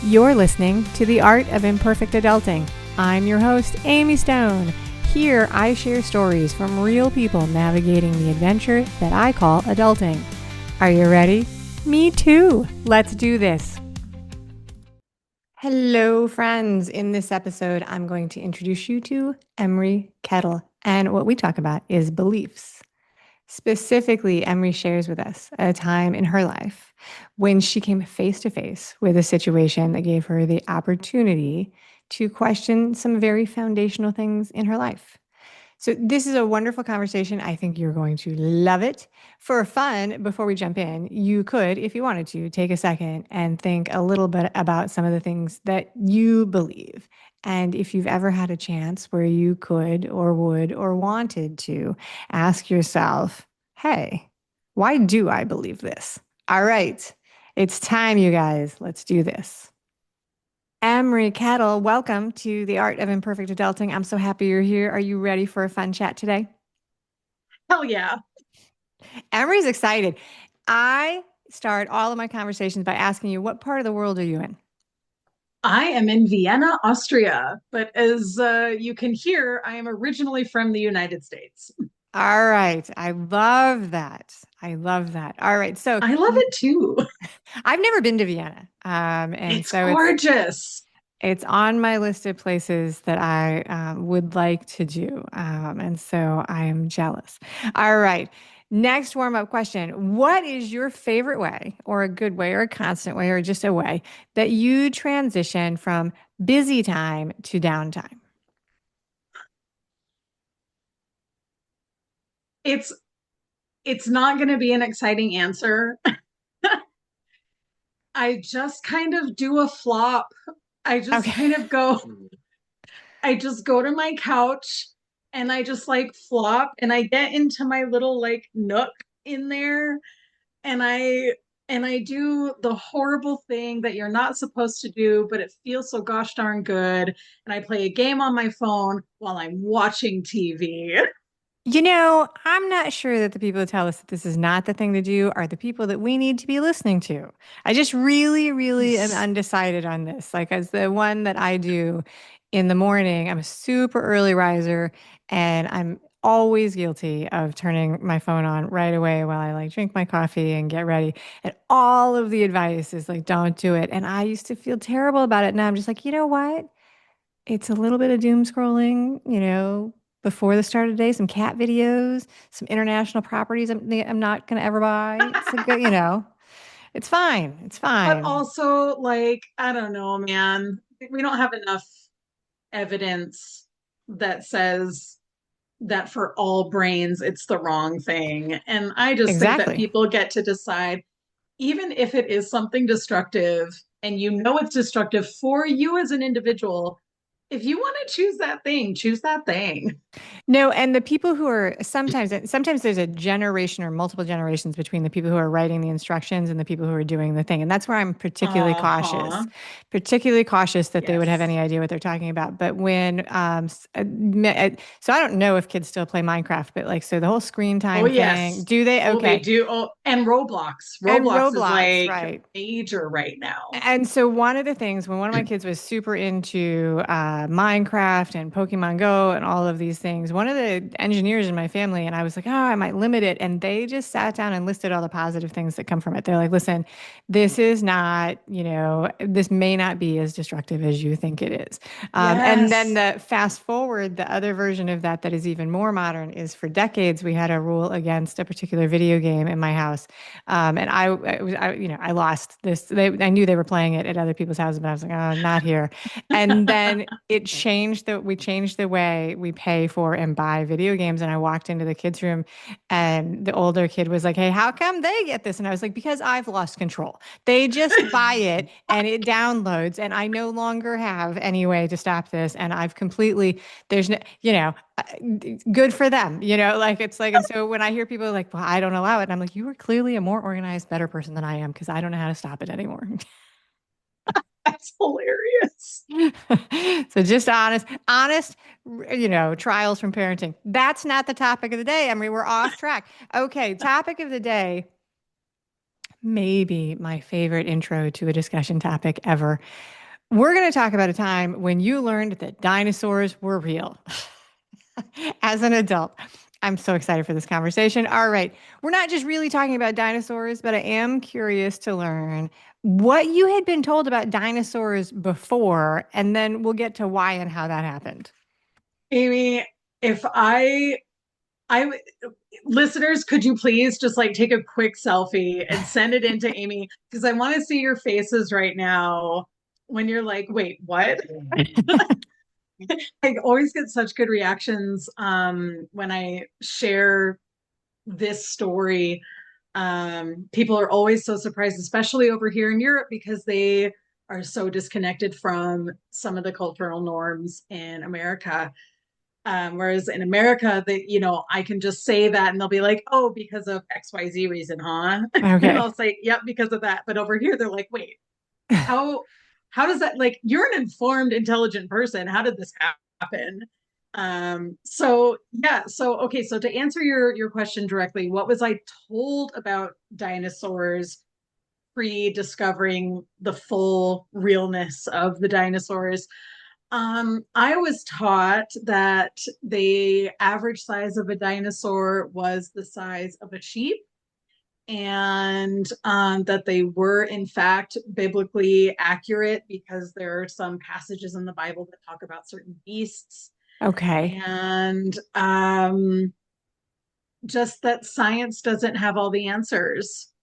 You're listening to The Art of Imperfect Adulting. I'm your host, Amy Stone. Here, I share stories from real people navigating the adventure that I call adulting. Are you ready? Me too. Let's do this. Hello, friends. In this episode, I'm going to introduce you to Emry Kettle. And what we talk about is beliefs. Specifically, Emry shares with us a time in her life when she came face to face with a situation that gave her the opportunity to question some very foundational things in her life. So, this is a wonderful conversation. I think you're going to love it. For fun, before we jump in, you could, if you wanted to, take a second and think a little bit about some of the things that you believe. And if you've ever had a chance where you could or would or wanted to ask yourself, hey, why do I believe this? All right, it's time, you guys. Let's do this. Emry Kettle, welcome to the Art of Imperfect Adulting. I'm so happy you're here. Are you ready for a fun chat today? Hell yeah. Emry's excited. I start all of my conversations by asking you, what part of the world are you in? I am in Vienna, Austria, but as you can hear, I am originally from the United States. All right. I love that. I love that. All right. So I love it too. I've never been to Vienna. And It's so gorgeous. it's on my list of places that I would like to do. And so I am jealous. All right. Next warm up question. What is your favorite way, or a good way, or a constant way, or just a way that you transition from busy time to downtime? It's it's not going to be an exciting answer. I just kind of do a flop. I just Okay. kind of go I just go to my couch and I just like flop and I get into my little like nook in there and I do the horrible thing that you're not supposed to do, but it feels so gosh darn good. And I play a game on my phone while I'm watching TV. I'm not sure that the people who tell us that this is not the thing to do are the people that we need to be listening to. I just really, really am undecided on this. Like, as the one that I do in the morning, I'm a super early riser and I'm always guilty of turning my phone on right away while I like drink my coffee and get ready. And all of the advice is like, don't do it. And I used to feel terrible about it. Now I'm just like, you know what? It's a little bit of doom scrolling, before the start of the day, some cat videos, some international properties I'm not going to ever buy. It's a good, it's fine. It's But fine. also, like, I don't know, man. We don't have enough evidence that says that for all brains, it's the wrong thing. And I just think that Exactly. people get to decide, even if it is something destructive and you know it's destructive for you as an individual, if you want to choose that thing, choose that thing. No, and the people who are sometimes there's a generation or multiple generations between the people who are writing the instructions and the people who are doing the thing. And that's where I'm Uh-huh. particularly cautious that they would have Yes. any idea what they're talking about. But when, so I don't know if kids still play Minecraft, but like, so the whole screen Oh, time thing, yes. do they? Oh, they Okay. do. Oh, and Roblox. And Roblox is Roblox, like right. major right now. And so one of the things when one of my kids was super into Minecraft and Pokemon Go and all of these things, one of the engineers in my family and I was like, oh, I might limit it. And they just sat down and listed all the positive things that come from it. They're like, listen, this is not, this may not be as destructive as you think it is. And then Yes. the fast forward, the other version of that that is even more modern is for decades we had a rule against a particular video game in my house, and I lost this. I knew they were playing it at other people's houses, but I was like, oh, not here. And then we changed the way we pay for and buy video games. And I walked into the kids' room and the older kid was like, hey, how come they get this? And I was like, because I've lost control. They just buy it and it downloads, and I no longer have any way to stop this. And I've completely, there's no, good for them, like it's like, and so when I hear people like, well, I don't allow it, and I'm like, you are clearly a more organized, better person than I am because I don't know how to stop it anymore. That's hilarious. So just honest, trials from parenting. That's not the topic of the day, Emery. We're off track. Okay, topic of the day. maybe my favorite intro to a discussion topic ever. We're going to talk about a time when you learned that dinosaurs were real. As an adult, I'm so excited for this conversation. All right. We're not just really talking about dinosaurs, but I am curious to learn what you had been told about dinosaurs before, and then we'll get to why and how that happened. Amy, if I listeners, could you please just like take a quick selfie and send it in to Amy? Because I want to see your faces right now when you're like, wait, what? I always get such good reactions when I share this story. People are always so surprised, especially over here in Europe, because they are so disconnected from some of the cultural norms in America. Whereas in America, I can just say that and they'll be like, oh, because of XYZ reason, huh? And Okay. I'll say, yep, because of that. But over here, they're like, wait, how how does that, like, you're an informed, intelligent person. How did this happen? So yeah, so okay, so to answer your question directly, what was I told about dinosaurs pre-discovering the full realness of the dinosaurs? I was taught that the average size of a dinosaur was the size of a sheep, and that they were, in fact, biblically accurate because there are some passages in the Bible that talk about certain beasts, Okay. and just that science doesn't have all the answers.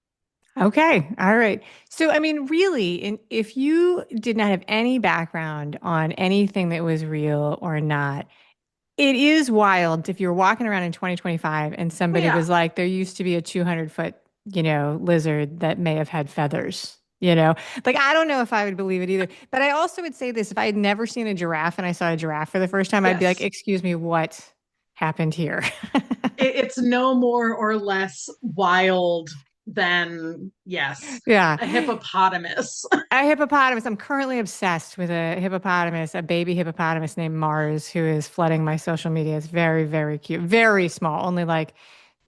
Okay. All right. So, I mean, really, if you did not have any background on anything that was real or not, it is wild if you're walking around in 2025 and Well, somebody yeah, was like, there used to be a 200-foot, lizard that may have had feathers. Like I don't know if I would believe it either. But I also would say this, if I had never seen a giraffe and I saw a giraffe for the first time, I'd be like, yes. excuse me, what happened here? It's no more or less wild than, yes, Yeah. a hippopotamus. A hippopotamus. I'm currently obsessed with a hippopotamus, a baby hippopotamus named Mars, who is flooding my social media. It's very, very cute, very small, only like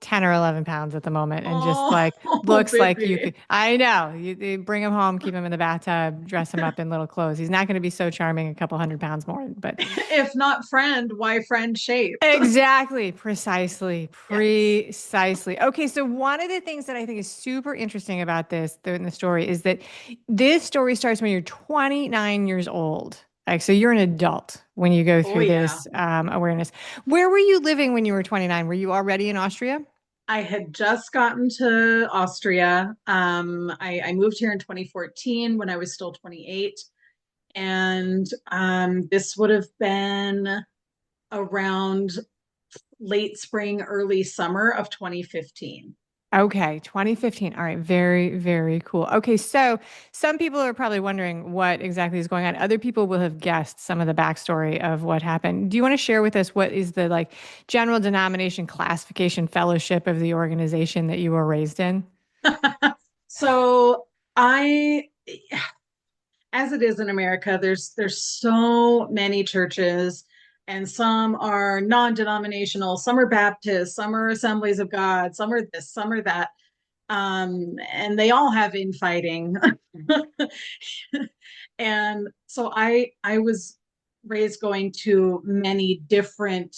10 or 11 pounds at the moment, and just like Oh, looks like you baby. could. I know. You bring him home, keep him in the bathtub, dress him up in little clothes. He's not going to be so charming a couple 100 pounds more, but If not friend, why friend shaped? exactly, precisely, Yes. precisely. Okay, so one of the things that I think is super interesting about in the story is that this story starts when you're 29 years old. Like, so you're an adult when you go Oh, through yeah. this awareness. Where were you living when you were 29? Were you already in Austria? I had just gotten to Austria. I moved here in 2014 when I was still 28. And this would have been around late spring, early summer of 2015. Okay, 2015. All right, very, very cool. Okay, so some people are probably wondering what exactly is going on. Other people will have guessed some of the backstory of what happened. Do you want to share with us what is the like general denomination classification fellowship of the organization that you were raised in? So I, as it is in America, there's so many churches, and some are non-denominational, some are Baptist, some are Assemblies of God, some are this, some are that, and they all have infighting. And so I was raised going to many different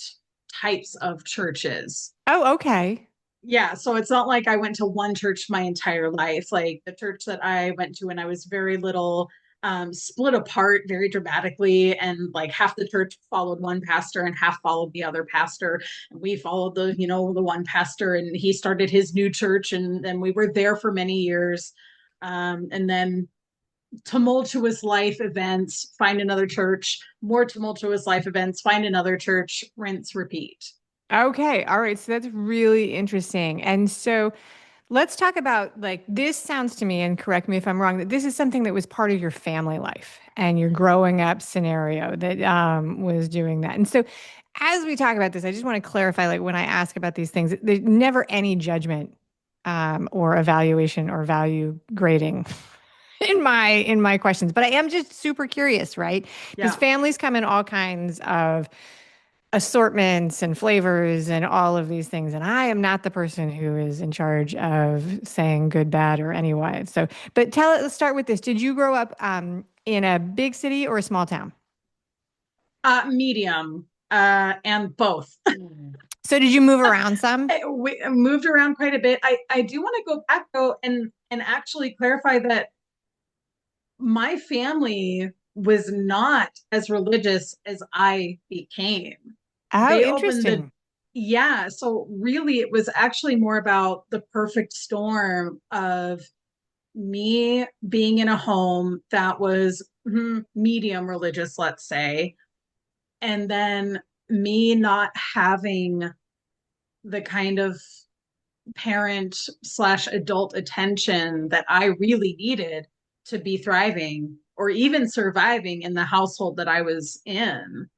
types of churches. Oh, okay. Yeah, so it's not like I went to one church my entire life. Like the church that I went to when I was very little split apart very dramatically, and like half the church followed one pastor and half followed the other pastor, and we followed the one pastor, and he started his new church, and then we were there for many years. And then tumultuous life events, find another church, more tumultuous life events, find another church, rinse, repeat. Okay. All right. So that's really interesting. And so let's talk about like this sounds to me, and correct me if I'm wrong, that this is something that was part of your family life and your growing up scenario that was doing that. And so as we talk about this, I just want to clarify, like when I ask about these things, there's never any judgment or evaluation or value grading in my questions. But I am just super curious, right? Because Yeah. families come in all kinds of assortments and flavors and all of these things. And I am not the person who is in charge of saying good, bad, or anyway. So, but let's start with this. Did you grow up in a big city or a small town? Medium, and both. So did you move around some? We moved around quite a bit. I do want to go back though and actually clarify that my family was not as religious as I became. Oh, They opened the interesting. Yeah, so really it was actually more about the perfect storm of me being in a home that was medium religious, let's say, and then me not having the kind of parent slash adult attention that I really needed to be thriving or even surviving in the household that I was in.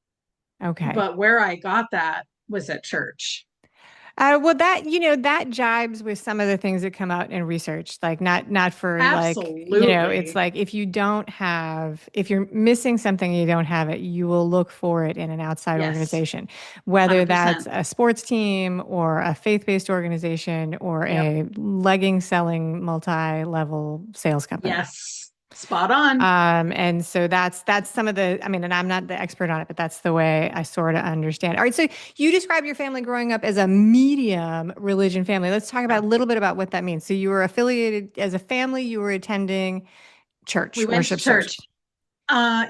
Okay. But where I got that was at church. Well, that jibes with some of the things that come out in research. Like not for like, it's Absolutely. like if you're missing something and you don't have it, you will look for it in an outside Yes. organization, whether that's 100%. a sports team or a faith-based organization or Yep. a legging selling multi-level sales company. Yes. Spot on. And so that's some of the, I mean, and I'm not the expert on it, but that's the way I sort of understand. All right, so you describe your family growing up as a medium religion family. Let's talk about Yeah. a little bit about what that means. So you were affiliated as a family, you were attending We church, went to worship service. church.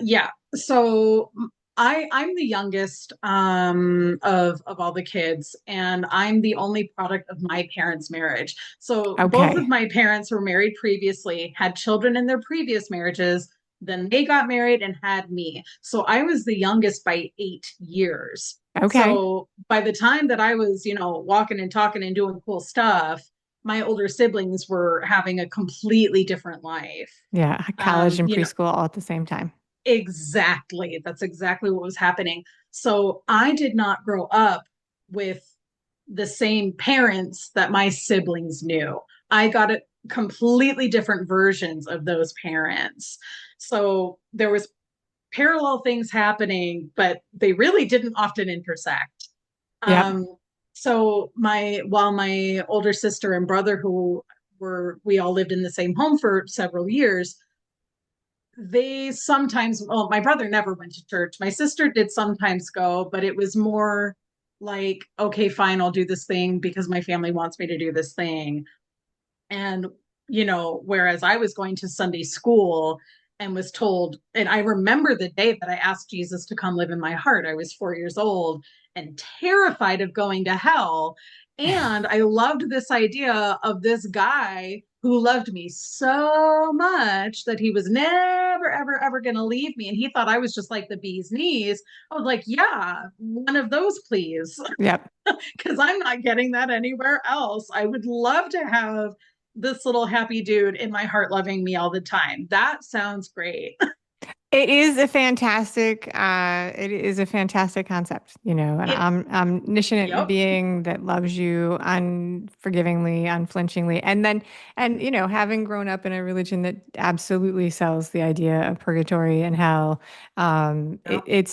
Yeah. So I'm the youngest of all the kids, and I'm the only product of my parents' marriage. So both of Okay. my parents were married previously, had children in their previous marriages, then they got married and had me. So I was the youngest by 8 years. Okay. So by the time that I was, walking and talking and doing cool stuff, my older siblings were having a completely different life. Yeah, college Um, and you know, preschool all at the same time. Exactly. That's exactly what was happening. So I did not grow up with the same parents that my siblings knew. I got completely different versions of those parents. So there was parallel things happening, but they really didn't often intersect. Yep. Um, so while my older sister and brother who we all lived in the same home for several years, they sometimes, well, my brother never went to church. My sister did sometimes go, but it was more like, okay, fine, I'll do this thing because my family wants me to do this thing. And, whereas I was going to Sunday school and was told, and I remember the day that I asked Jesus to come live in my heart. I was 4 years old and terrified of going to hell. And I loved this idea of this guy who loved me so much that he was never, ever, ever going to leave me. And he thought I was just like the bee's knees. I was like, yeah, one of those, please. Yep. Because I'm not getting that anywhere else. I would love to have this little happy dude in my heart loving me all the time. That sounds great. It is a fantastic concept, an It, omniscient yep, being that loves you unforgivingly, unflinchingly. Having grown up in a religion that absolutely sells the idea of purgatory and hell, yep. it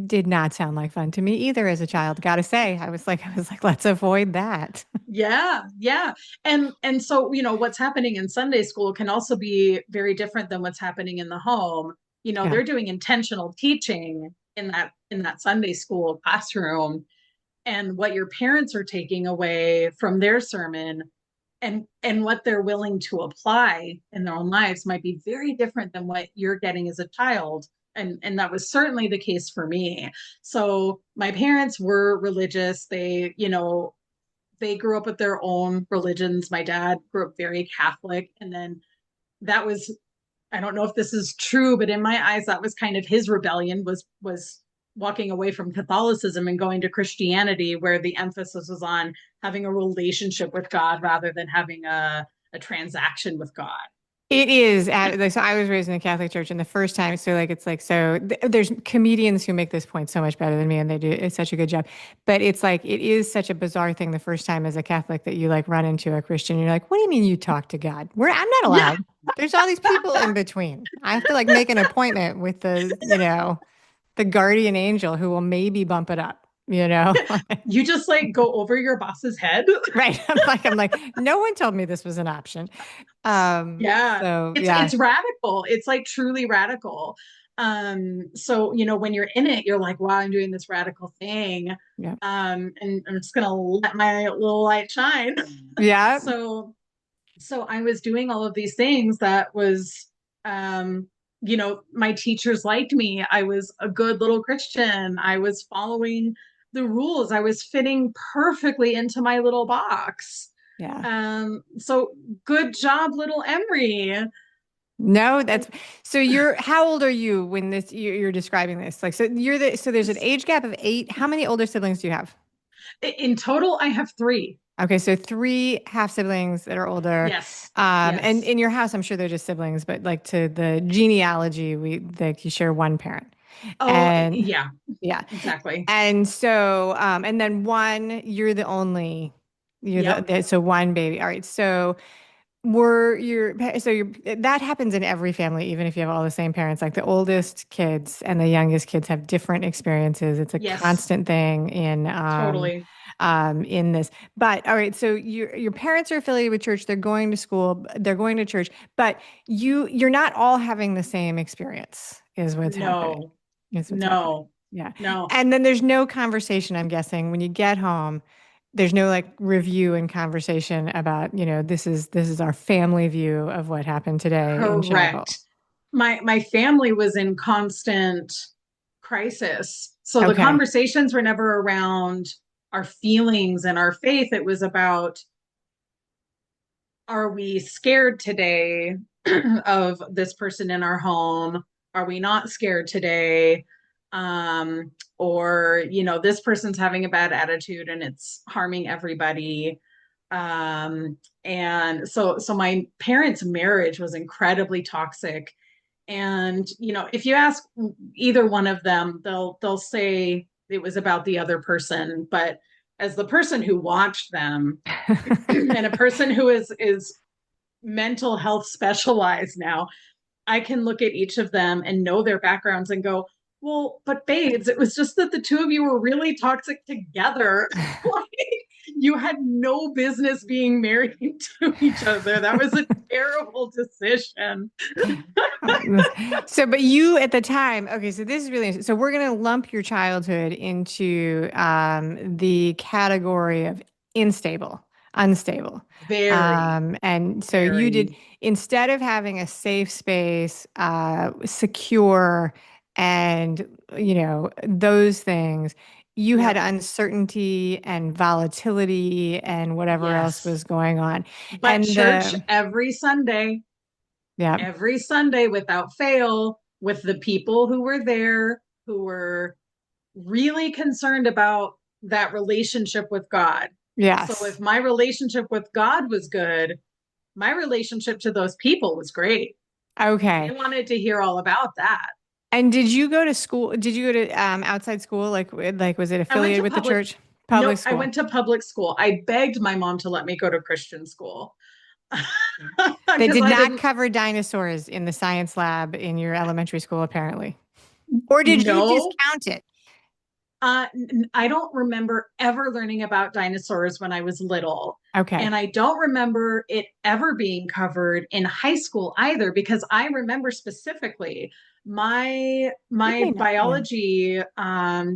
did not sound like fun to me either as a child. Gotta say, I was like, let's avoid that. Yeah, yeah. And so, what's happening in Sunday school can also be very different than what's happening in the home. Yeah. They're doing intentional teaching in that Sunday school classroom, and what your parents are taking away from their sermon and what they're willing to apply in their own lives might be very different than what you're getting as a child. And that was certainly the case for me. So my parents were religious. They grew up with their own religions. My dad grew up very Catholic. And then that was, I don't know if this is true, but in my eyes, that was kind of his rebellion was walking away from Catholicism and going to Christianity, where the emphasis was on having a relationship with God rather than having a transaction with God. It is. So I was raised in the Catholic Church, and the first time, so like it's like there's comedians who make this point so much better than me, and they do it's such a good job. But it's like it is such a bizarre thing the first time as a Catholic that you like run into a Christian. And you're like, what do you mean you talk to God? I'm not Yeah, allowed. There's all these people in between. I have to like make an appointment with the. the guardian angel who will maybe bump it up, you know? You just like go over your boss's head. Right. I'm like, no one told me this was an option. Yeah, So it's yeah, it's radical. It's like truly radical. So when you're in it, you're like, wow, I'm doing this radical thing. yeah, And I'm just gonna let my little light shine. yeah, So I was doing all of these things that was um my teachers liked me. I was a good little Christian. I was following the rules. I was fitting perfectly into my little box. yeah. So good job, little Emry. No, that's so you're how old are you when you're describing this? Like, so so there's an age gap of 8. How many older siblings do you have? In total, I have three. Okay, so 3 half siblings that are older. Yes. And Yes. in your house, I'm sure they're just siblings, but like to the genealogy, like you share one parent. Oh, And yeah, yeah. exactly. And so, and then one, you're the only, Yep. so one baby. All right. So were your, so your, that happens in every family, even if you have all the same parents, like the oldest kids and the youngest kids have different experiences. It's a Yes, constant thing totally. in this. But all right. So your parents are affiliated with church. They're going to school, they're going to church, but you're not all having the same experience is what's happening. No, Is what's happening. no, Yeah. no. And then there's no conversation, I'm guessing, when you get home, there's no like review and conversation about, this is our family view of what happened today in chapel. Correct. My family was in constant crisis. So the Okay. conversations were never around our feelings and our faith. It was about, are we scared today of this person in our home? Are we not scared today? Or, this person's having a bad attitude and it's harming everybody. And so my parents' marriage was incredibly toxic. And, if you ask either one of them, they'll say it was about the other person. But as the person who watched them and a person who is mental health specialized now, I can look at each of them and know their backgrounds and go, well, but babes, it was just that the two of you were really toxic together. Like, you had no business being married to each other. That was a terrible decision. So, but you at the time, okay, so this is really interesting. So we're going to lump your childhood into the category of unstable, unstable. Very, And so you did, very. instead of having a safe space, secure, and, those things, you had Yep. uncertainty and volatility and whatever else Yes. was going on. But And church yeah, every Sunday without fail, with the people who were there, who were really concerned about that relationship with God. So yes. if my relationship with God was good, my relationship to those people was great. They Okay. wanted to hear all about that. And did you go to school? Did you go to outside school? Like was it I went affiliated to with the public church? Public Nope, I school. went to public school. I begged my mom to let me go to Christian school. They Because did I not didn't cover dinosaurs in the science lab in your elementary school, apparently. Or did you know. discount it? I don't remember ever learning about dinosaurs when I was little. Okay. And I don't remember it ever being covered in high school either, because I remember specifically It my may not. Yeah. biology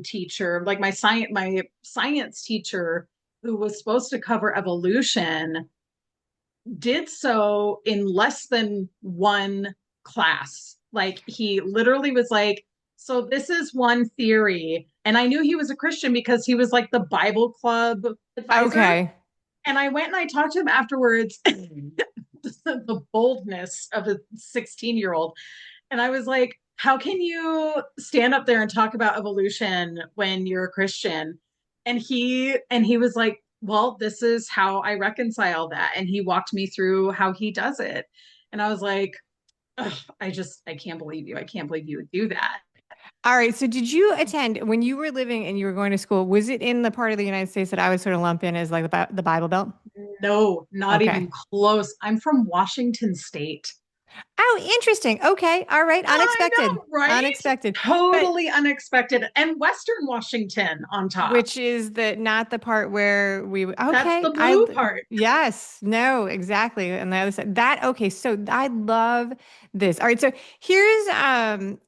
teacher, like my science teacher, who was supposed to cover evolution, did so in less than one class. Like, he literally was like, so this is one theory. And I knew he was a Christian because he was like the Bible club advisor. Okay. And I went and I talked to him afterwards. The boldness of a 16-year-old. And I was like, how can you stand up there and talk about evolution when you're a Christian? And he was like, well, this is how I reconcile that. And he walked me through how he does it. And I was like, I can't believe you. I can't believe you would do that. All right. So did you attend when you were living and you were going to school? Was it in the part of the United States that I would sort of lump in as like the Bible Belt? No, not Okay. even close. I'm from Washington State. Oh, interesting. Okay. All right. I Unexpected. know, right? Unexpected. But Totally unexpected. And Western Washington on top. which is the not the part where we That's okay, the blue part. yes, no, exactly. And the other side that okay, so I love this. All right, so here's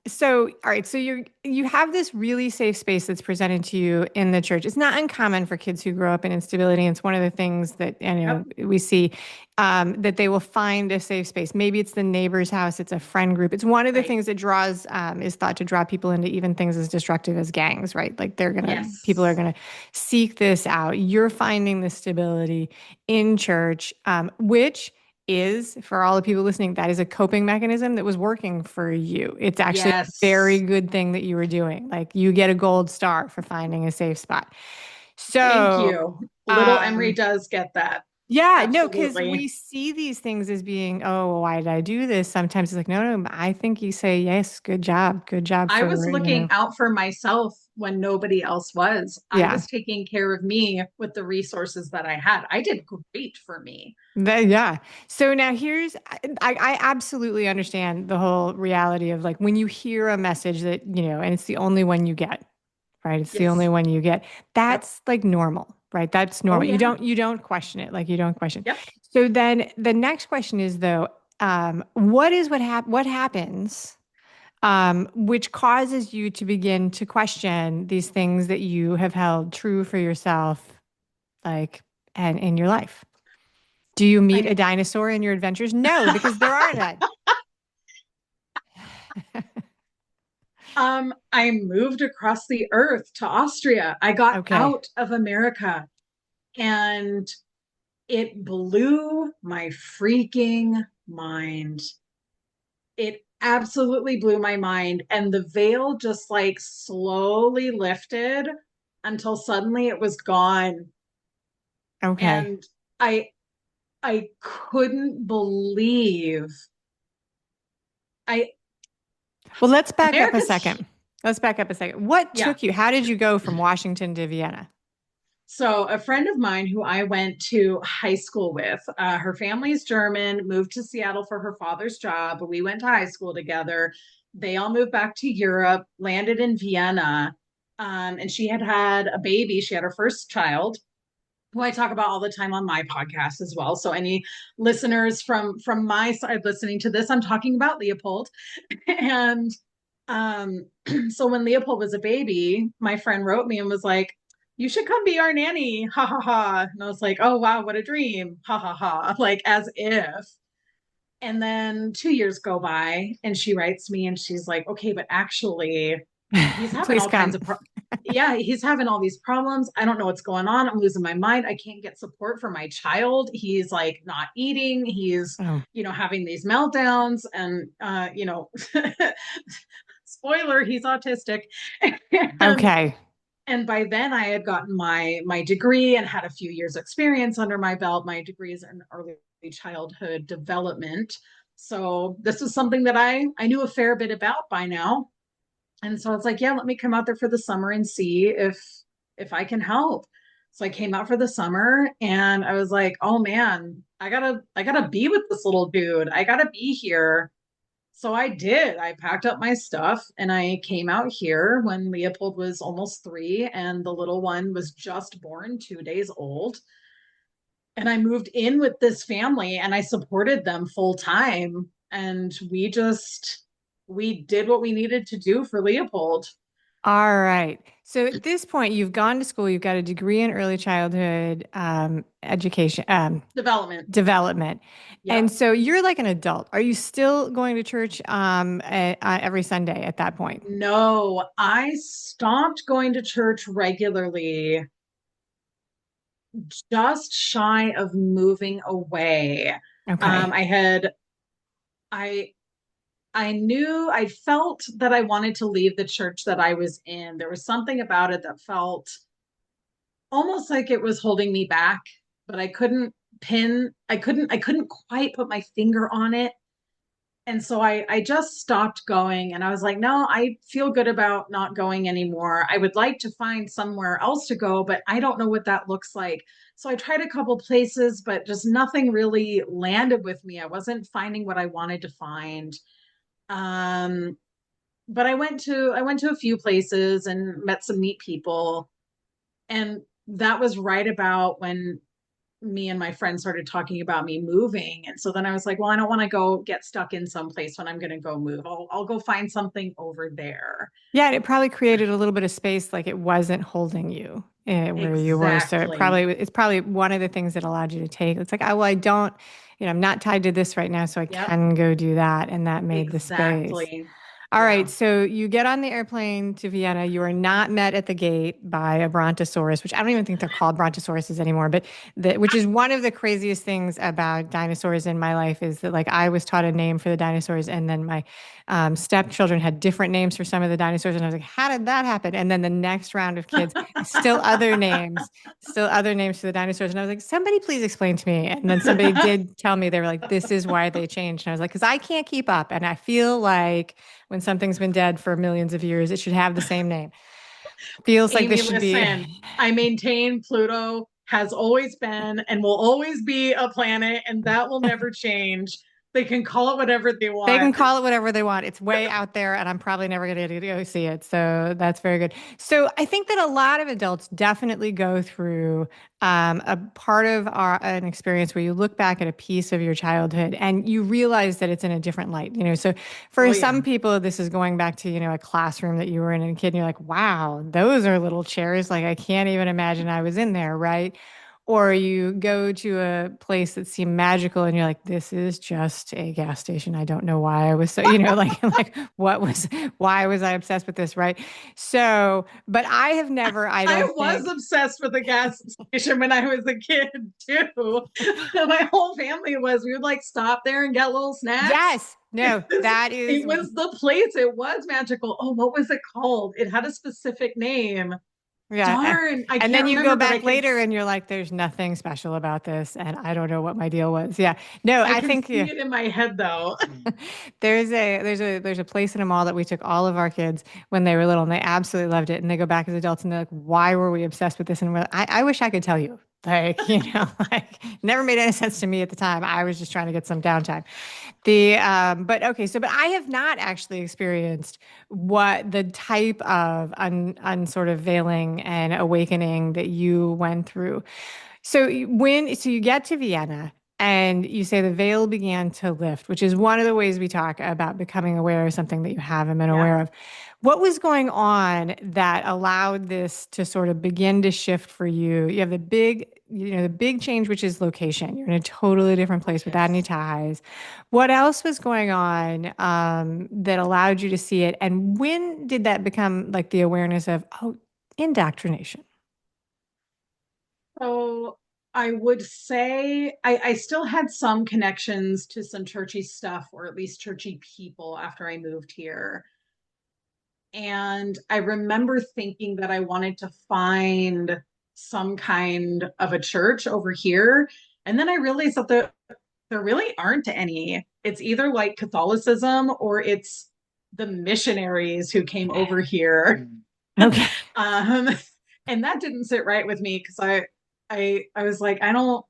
so all right, so you have this really safe space that's presented to you in the church. It's not uncommon for kids who grow up in instability. It's one of the things that Yep. we see that they will find a safe space. Maybe it's the neighbor's house, it's a friend group. It's one of the Right. things that draws is thought to draw people into even things as destructive as gangs, right? Like people are Yes. gonna seek this out. You're finding the stability in church, which is for all the people listening, that is a coping mechanism that was working for you. It's actually a very Yes. good thing that you were doing. Like you get a gold star for finding a safe spot. Thank So, you. Little Emry um, does get that. yeah, no, because we Absolutely. see these things as being, oh, why did I do this? Sometimes it's like, no, no, I think you say, yes, good job I was for, looking out for myself when nobody else was. I yeah, was taking care of me with the resources that I had. I did great for me. Yeah. So now here's, I absolutely understand the whole reality of like when you hear a message that, and it's the only one you get, right? It's the only Yes. one you get. Yep. That's like normal, right? That's Oh, normal. yeah. You don't question it. Like you don't question. Yep. So then the next question is though, what happens, which causes you to begin to question these things that you have held true for yourself, like, and in your life? Do you meet a I dinosaur in your adventures? No, because there are none. I moved across the earth to Austria. I got Okay. out of America and it blew my freaking mind. It absolutely blew my mind. And the veil just like slowly lifted until suddenly it was gone. Okay. And I I couldn't believe I Well, let's back up a America's second. Let's back up a second. What yeah. took you? How did you go from Washington to Vienna? So a friend of mine who I went to high school with, her family's German, moved to Seattle for her father's job. We went to high school together. They all moved back to Europe, landed in Vienna, and she had had a baby. She had her first child, who I talk about all the time on my podcast as well. So any listeners from my side listening to this, I'm talking about Leopold. And um, so when Leopold was a baby, my friend wrote me and was like, "You should come be our nanny." Ha ha ha. And I was like, "Oh wow, what a dream." Ha ha ha. Like as if. And then 2 years go by and she writes me and she's like, "Okay, but actually he's having Please all kinds come. of yeah, he's having all these problems. I don't know what's going on. I'm losing my mind. I can't get support for my child. He's like not eating. He's, Oh, having these meltdowns and spoiler, he's autistic." and okay. and by then I had gotten my degree and had a few years experience under my belt. My degree is in early childhood development. So this was something that I knew a fair bit about by now. And so it's like, yeah, let me come out there for the summer and see if I can help. So I came out for the summer and I was like, oh man, I gotta be with this little dude. I gotta be here. So I did. I packed up my stuff and I came out here when Leopold was almost 3 and the little one was just born 2 days old. And I moved in with this family and I supported them full time. And we did what we needed to do for Leopold. All right. So at this point, you've gone to school, you've got a degree in early childhood education, Development. development. And Yep. so you're like an adult. Are you still going to church every Sunday at that point? No, I stopped going to church regularly just shy of moving away. Okay. I had I I knew I felt that I wanted to leave the church that I was in. There was something about it that felt almost like it was holding me back, but I couldn't quite put my finger on it. And so I just stopped going and I was like, no, I feel good about not going anymore. I would like to find somewhere else to go, but I don't know what that looks like. So I tried a couple places, but just nothing really landed with me. I wasn't finding what I wanted to find. Um, but I went to a few places and met some neat people. And that was right about when me and my friends started talking about me moving. And so then I was like, well, I don't want to go get stuck in some place when I'm going to go move. I'll go find something over there. Yeah, and it probably created a little bit of space, like it wasn't holding you where you were. So Exactly. it's probably one of the things that allowed you to take. It's like, oh, well, I don't, I'm not tied to this right now, so I Yep. can go do that, and that made the space. Exactly. All right, Yeah. so you get on the airplane to Vienna. You are not met at the gate by a brontosaurus, which I don't even think they're called brontosauruses anymore, but which is one of the craziest things about dinosaurs in my life is that like I was taught a name for the dinosaurs, and then my stepchildren had different names for some of the dinosaurs, and I was like, how did that happen? And then the next round of kids, still other names for the dinosaurs, and I was like, somebody please explain to me. And then somebody did tell me they were like, this is why they changed, and I was like, because I can't keep up, and I feel like when something's been dead for millions of years, it should have the same name. Feels like this Amy, should be. listen, I maintain Pluto has always been and will always be a planet, and that will never change. They can call it whatever they They can want. call it whatever they want. It's way out there, and I'm probably never going to go see it. So that's very good. So I think that a lot of adults definitely go through a part of an experience where you look back at a piece of your childhood and you realize that it's in a different light. So Oh, for yeah. some people, this is going back to a classroom that you were in as a kid, and you're like, wow, those are little chairs. Like I can't even imagine I was in there, right? Or you go to a place that seemed magical and you're like, this is just a gas station. I don't know why I was so, like why was I obsessed with this, right? So, but I have never, I I don't was think, obsessed with the gas station when I was a kid, too. My whole family was. We would like stop there and get little snacks. yes, no, that is, It was the place. It was magical. Oh, what was it called? It had a specific name. yeah. Darn, I And can't then you go remember, but back later and you're like, there's nothing special about this. And I don't know what my deal was. Yeah. No, I I can think, see yeah. it in my head though. There's a place in a mall that we took all of our kids when they were little, and they absolutely loved it. And they go back as adults, and they're like, "Why were we obsessed with this?" And I wish I could tell you, like like never made any sense to me at the time. I was just trying to get some downtime. But okay, but I have not actually experienced what the type of sort of veiling and awakening that you went through. So you get to Vienna and you say the veil began to lift, which is one of the ways we talk about becoming aware of something that you haven't been Yeah. aware of. What was going on that allowed this to sort of begin to shift for you? You have the big change, which is location. You're in a totally different place without any Yes. ties. What else was going on that allowed you to see it? And when did that become like the awareness of, oh, indoctrination? So I would say I still had some connections to some churchy stuff, or at least churchy people after I moved here. And I remember thinking that I wanted to find some kind of a church over here. And then I realized that there really aren't any. It's either like Catholicism or it's the missionaries who came over here. Okay. um, and that didn't sit right with me because I was like, I don't,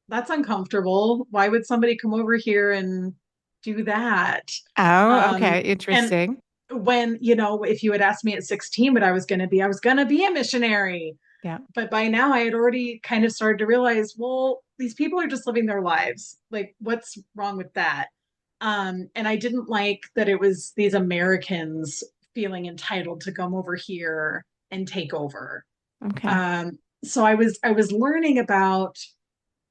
that's uncomfortable. Why would somebody come over here and do that? Oh, Um, okay. and Interesting. when, if you had asked me at 16 what I was going to be a missionary. Yeah. But by now I had already kind of started to realize, well, these people are just living their lives. Like, what's wrong with that? And I didn't like that it was these Americans feeling entitled to come over here and take over. Okay. So I was learning about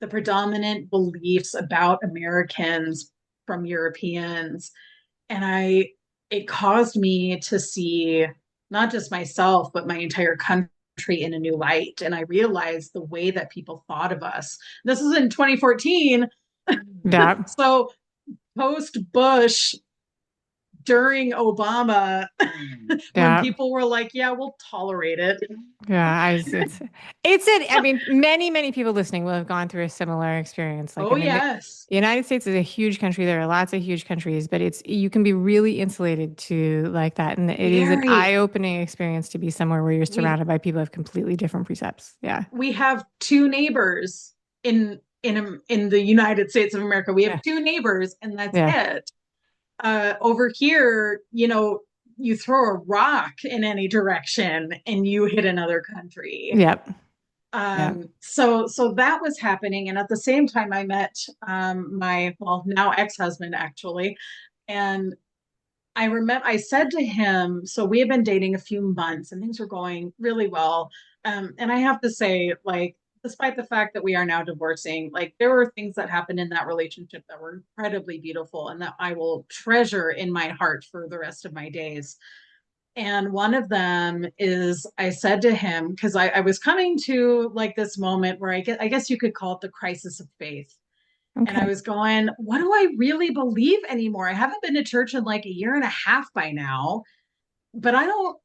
the predominant beliefs about Americans from Europeans, and I it caused me to see not just myself but my entire country in a new light. And I realized the way that people thought of us. This is in 2014. Yeah. So post Bush, during Obama, when Yeah. people were like, yeah, we'll tolerate it. Yeah, I mean, many people listening will have gone through a similar experience. Like, Oh, I mean, yes. the United States is a huge country. There are lots of huge countries, but you can be really insulated to like that. And it is an Very. eye-opening experience to be somewhere where you're We surrounded by people who have completely different precepts. Yeah. we have two neighbors in the United States of America. We have Yeah. two neighbors, and that's Yeah. it. Over here, you throw a rock in any direction and you hit another country. Yep. Yep. So that was happening, and at the same time, I met my well now ex-husband actually, and I remember I said to him, so we had been dating a few months and things were going really well. And I have to say, like, despite the fact that we are now divorcing, like, there were things that happened in that relationship that were incredibly beautiful and that I will treasure in my heart for the rest of my days. And one of them is I said to him, because I was coming to like this moment where I guess you could call it the crisis of faith. And I Okay. was going, what do I really believe anymore? I haven't been to church in like a year and a half by now, but I don't,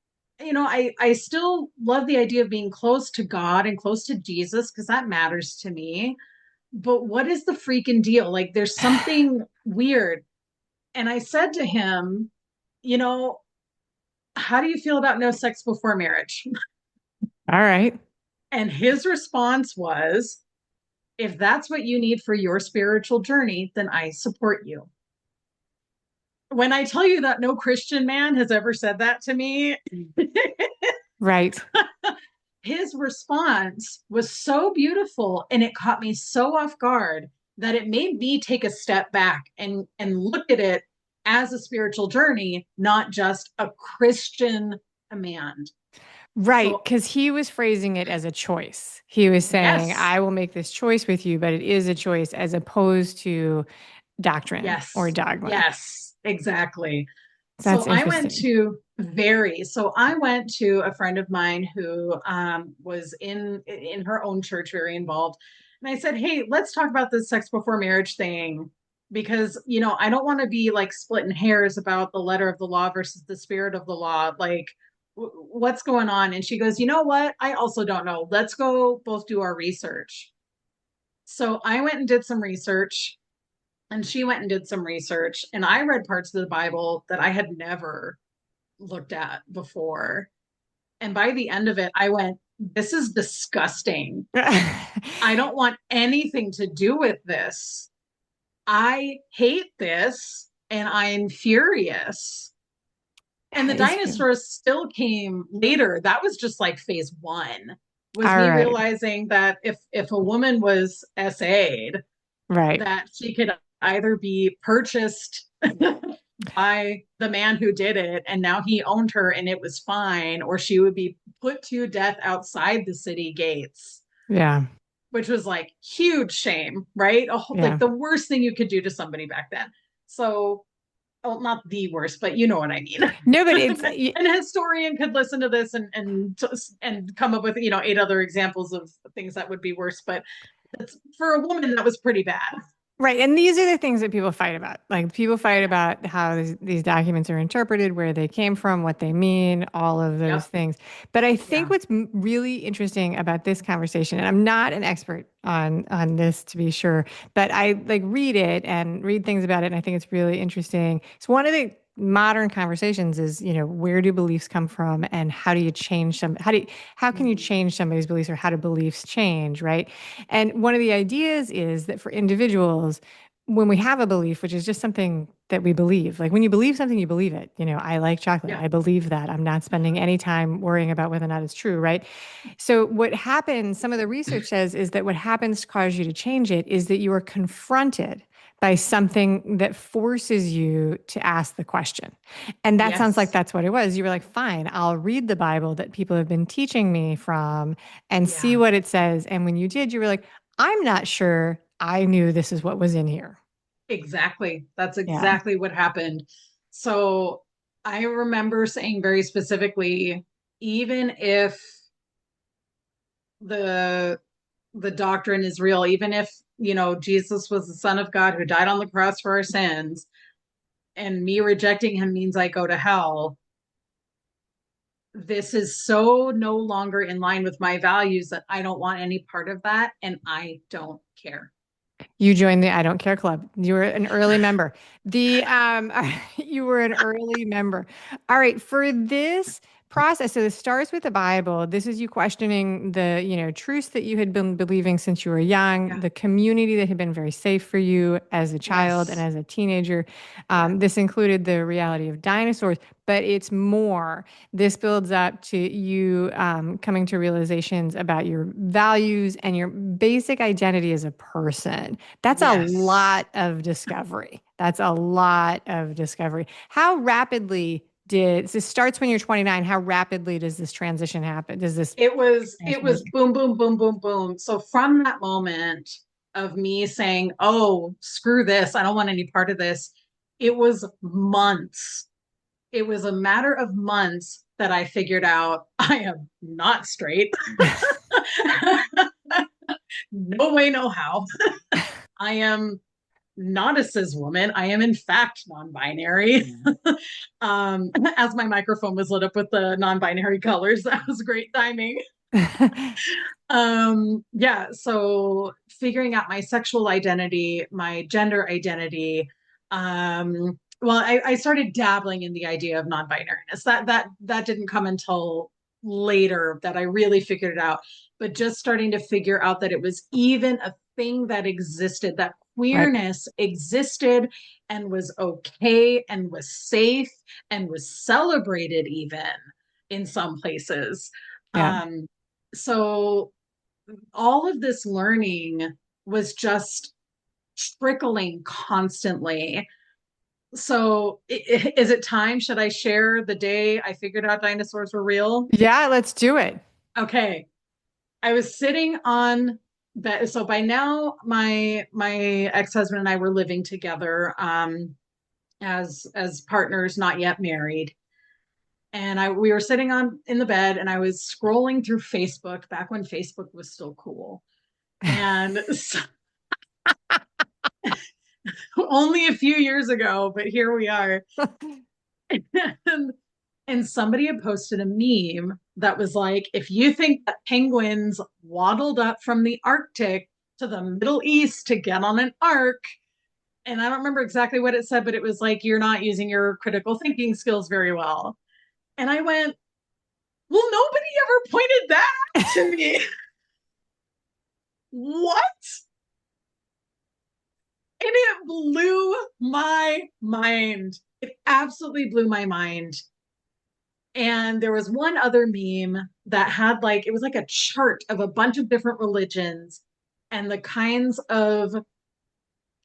I still love the idea of being close to God and close to Jesus because that matters to me. But what is the freaking deal? Like, there's something weird. And I said to him, you know, how do you feel about no sex before marriage? All right. And his response was, if that's what you need for your spiritual journey, then I support you. When I tell you that no Christian man has ever said that to me, Right. his response was so beautiful and it caught me so off guard that it made me take a step back and look at it as a spiritual journey, not just a Christian command. Right, So, because he was phrasing it as a choice. He was saying, yes, I will make this choice with you, but it is a choice as opposed to doctrine or yes, dogma. yes, exactly. That's So I went interesting. to very so I went to a friend of mine who was in her own church, very involved, and I said, hey, let's talk about this sex before marriage thing, because I don't want to be like splitting hairs about the letter of the law versus the spirit of the law, like what's going on. And she goes, you know what, I also don't know, let's go both do our research. So I went and did some research, and she went and did some research, and I read parts of the Bible that I had never looked at before. And by the end of it, I went, this is disgusting. I don't want anything to do with this. I hate this and I'm furious. And the That is true. dinosaurs still came later. That was just like phase one, was All me right. realizing that if a woman was SA'd, Right. that she could either be purchased by the man who did it and now he owned her and it was fine, or she would be put to death outside the city gates, Yeah. which was like huge shame, right? Like Yeah. the worst thing you could do to somebody back then. So, well, not the worst, but you know what I mean. No, but An historian could listen to this and come up with eight other examples of things that would be worse, but that's, for a woman, that was pretty bad. right. And these are the things that people fight about. Like people fight about how these documents are interpreted, where they came from, what they mean, all of those Yep. things. But I think Yeah. what's really interesting about this conversation, and I'm not an expert on this to be sure, but I like read it and read things about it, and I think it's really interesting. It's one of the modern conversations is, where do beliefs come from and how do you change some how can you Mhm. change somebody's beliefs or how do beliefs change, right? And one of the ideas is that for individuals, when we have a belief, which is just something that we believe, like when you believe something, you believe it. I like chocolate. Yeah. I believe that. I'm not spending any time worrying about whether or not it's true, right? So, what happens, some of the research says, is that what happens to cause you to change it is that you are confronted by something that forces you to ask the question. And that sounds like Yes. that's what it was. You were like, fine, I'll read the Bible that people have been teaching me from and see Yeah. what it says. And when you did, you were like, I'm not sure I knew this is what was in here. Exactly. That's Yeah. exactly what happened. So I remember saying very specifically, even if the the doctrine is real, even if Jesus was the Son of God who died on the cross for our sins, and me rejecting him means I go to hell. This is so no longer in line with my values that I don't want any part of that, and I don't care. You joined the I Don't Care Club. You were an early member. The you were an early member. All right, for this process, so this starts with the Bible. This is you questioning the, truths that you had been believing since you were young, Yeah. the community that had been very safe for you as a child and Yes. as a teenager. Yeah. This included the reality of dinosaurs, but it's more. This builds up to you coming to realizations about your values and your basic identity as a person. That's a Yes. lot of discovery. That's a lot of discovery. How rapidly did this starts when you're 29? How rapidly does this transition happen? Does this It was transformation? boom, boom, boom, boom, boom. So from that moment of me saying, "Oh, screw this. I don't want any part of this," it was months. It was a matter of months that I figured out I am not straight. No way, no how. I am not a cis woman. I am in fact non-binary. As my microphone was lit up with the non-binary colors, that was great timing. Yeah, so figuring out my sexual identity, my gender identity. Well, I started dabbling in the idea of non-binariness. That didn't come until later that I really figured it out. But just starting to figure out that it was even a thing that existed, that Right. queerness existed and was okay and was safe and was celebrated even in some places. Yeah. Um, so all of this learning was just trickling constantly. So, is it time? Should I share the day I figured out dinosaurs were real? Yeah, let's do it. Okay. I was sitting on bed. So by now, my ex-husband and I were living together as partners, not yet married. And I we were sitting on in the bed, and I was scrolling through Facebook back when Facebook was still cool. And so, only a few years ago, but here we are. and, and somebody had posted a meme that was like, if you think that penguins waddled up from the Arctic to the Middle East to get on an ark, and I don't remember exactly what it said, but it was like, you're not using your critical thinking skills very well. And I went, well, nobody ever pointed that to me. What? And it blew my mind. It absolutely blew my mind. And there was one other meme that had like, it was like a chart of a bunch of different religions and the kinds of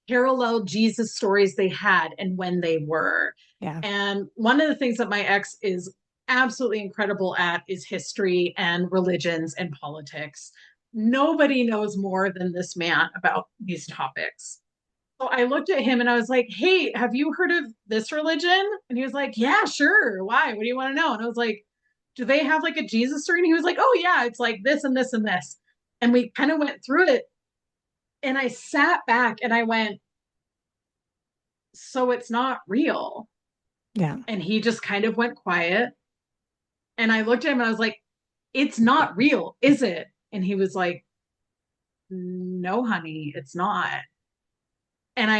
parallel Jesus stories they had and when they were. Yeah. And one of the things that my ex is absolutely incredible at is history and religions and politics. Nobody knows more than this man about these topics. So I looked at him and I was like, "Hey, have you heard of this religion?" And he was like, "Yeah, sure. Why? What do you want to know?" And I was like, "Do they have like a Jesus story?" And he was like, "Oh, yeah, it's like this and this and this." And we kind of went through it. And I sat back and I went, "So it's not real." Yeah. And he just kind of went quiet. And I looked at him and I was like, "It's not real, is it?" And he was like, "No, honey, it's not." And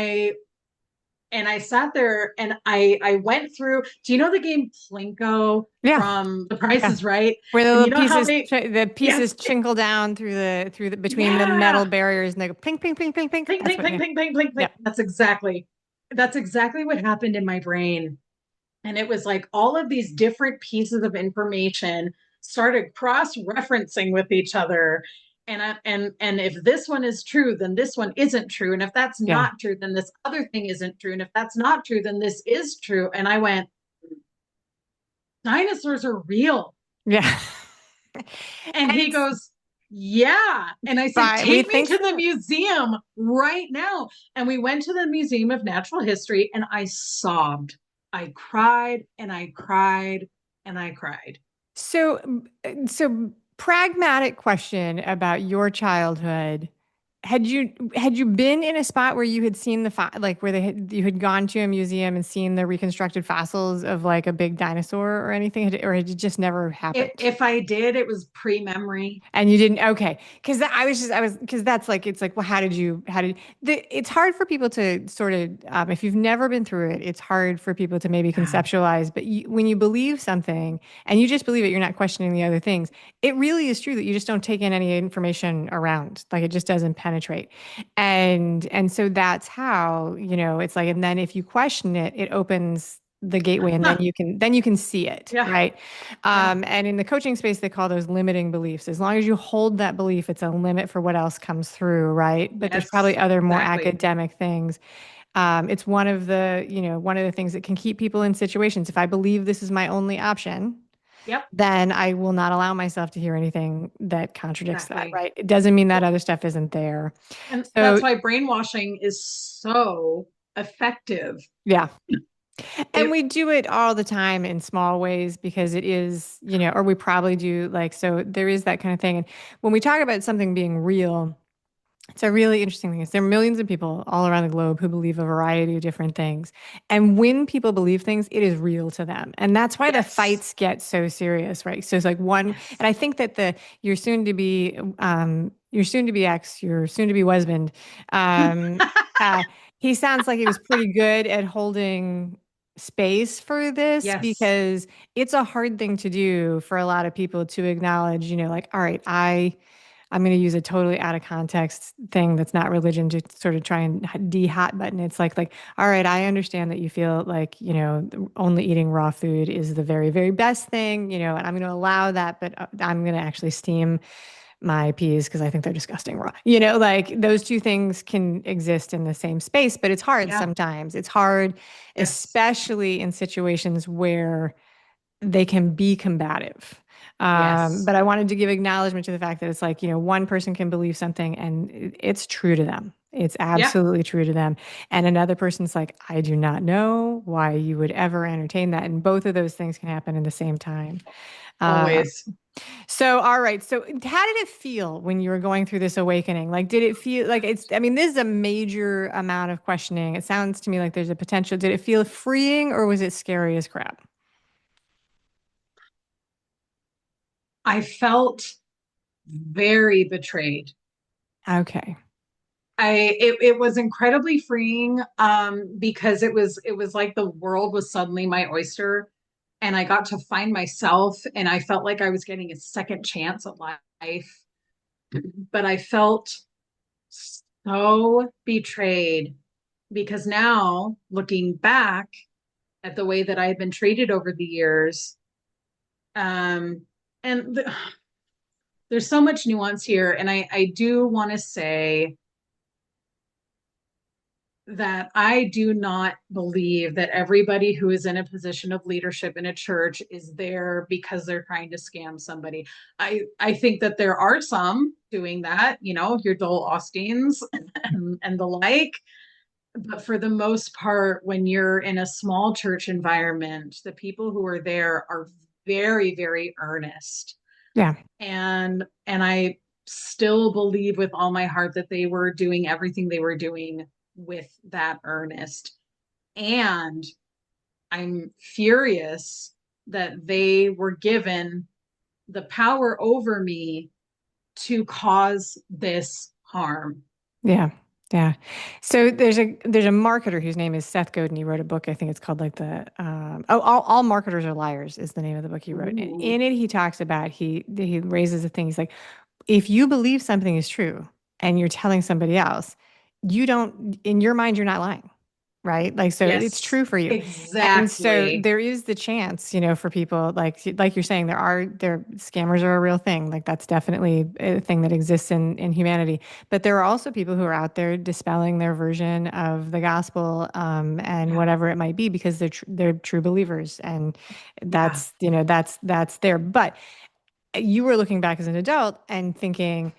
I sat there and I went through. Do you know the game Plinko Yeah. from The Price Yeah. is Right? Where And you know how they the pieces yes, chinkle down through the between the metal yeah, barriers and they go ping, ping, ping, ping, ping. ping, That's ping, what, ping, yeah. ping, ping, ping, ping. Yeah. That's exactly what happened in my brain. And it was like all of these different pieces of information started cross-referencing with each other. And if this one is true, then this one isn't true. And if that's Yeah. not true, then this other thing isn't true. And if that's not true, then this is true. And I went, dinosaurs are real. Yeah. And And he it's goes, yeah. And I said, fine. We take me think to the so. museum right now. And we went to the Museum of Natural History and I sobbed. I cried and I cried and I cried. So, so pragmatic question about your childhood. had you been in a spot where you had seen like where you had gone to a museum and seen the reconstructed fossils of like a big dinosaur or anything, or had it just never happened? If I did, it was pre-memory. And you didn't, okay. Because because that's like, it's like, well, it's hard for people to sort of, if you've never been through it, it's hard for people to maybe Yeah. conceptualize. But when you believe something and you just believe it, you're not questioning the other things. It really is true that you just don't take in any information around. Like it just doesn't penetrate. And so that's how, it's like, and then if you question it, it opens the gateway and Huh. then you can see it, Yeah. right? Yeah. And in the coaching space, they call those limiting beliefs. As long as you hold that belief, it's a limit for what else comes through, right? But there's probably Yes, other more exactly. academic things. It's one of the things that can keep people in situations. If I believe this is my only option, Yep. then I will not allow myself to hear anything that contradicts that, Exactly. right? It doesn't mean that Well, other stuff isn't there. and that's So, why brainwashing is so effective. yeah. And It we do it all the time in small ways because it is, or we probably do like, so there is that kind of thing. And when we talk about something being real, it's a really interesting thing. There are millions of people all around the globe who believe a variety of different things. And when people believe things, it is real to them. And that's why the yes. fights get so serious, right? So it's like one, Yes. and I think that your soon to be ex, your soon to be husband, um, uh, he sounds like he was pretty good at holding space for this Yes. because it's a hard thing to do for a lot of people to acknowledge, like, all right, I'm going to use a totally out of context thing that's not religion to sort of try and de-hot button. It's like, all right, I understand that you feel like, only eating raw food is the very, very best thing, and I'm going to allow that, but I'm going to actually steam my peas because I think they're disgusting raw. Like those two things can exist in the same space, but it's hard Yeah. sometimes. It's hard, Yes. especially in situations where they can be combative. Yes. But I wanted to give acknowledgement to the fact that it's like, one person can believe something and it's true to them. It's Yeah. absolutely true to them. And another person's like, I do not know why you would ever entertain that. And both of those things can happen in the same time. Uh, Always. so, all right. So, how did it feel when you were going through this awakening? Like, did it feel like I mean, this is a major amount of questioning. It sounds to me like there's a potential. Did it feel freeing or was it scary as crap? I felt very betrayed. Okay. It was incredibly freeing because it was like the world was suddenly my oyster and I got to find myself and I felt like I was getting a second chance at life. But I felt so betrayed because now looking back at the way that I had been treated over the years, um, and there's so much nuance here, and I do want to say that I do not believe that everybody who is in a position of leadership in a church is there because they're trying to scam somebody. I think that there are some doing that, your Joel Austins and the like. But for the most part, when you're in a small church environment, the people who are there are very, very earnest. Yeah. And I still believe with all my heart that they were doing everything they were doing with that earnest. And I'm furious that they were given the power over me to cause this harm. Yeah. Yeah. So there's a marketer whose name is Seth Godin. He wrote a book. I think it's called like all marketers are liars is the name of the book he wrote. And Ooh, in it he talks about he raises a thing. He's like, if you believe something is true and you're telling somebody else, you don't in your mind you're not lying. Right? Like so it's yes, true for you. And so exactly. there is the chance, for people like you're saying, there scammers are a real thing. Like that's definitely a thing that exists in humanity. But there are also people who are out there dispelling their version of the gospel, and Yeah, whatever it might be, because they're true believers, and yeah, that's there. But you were looking back as an adult and thinking,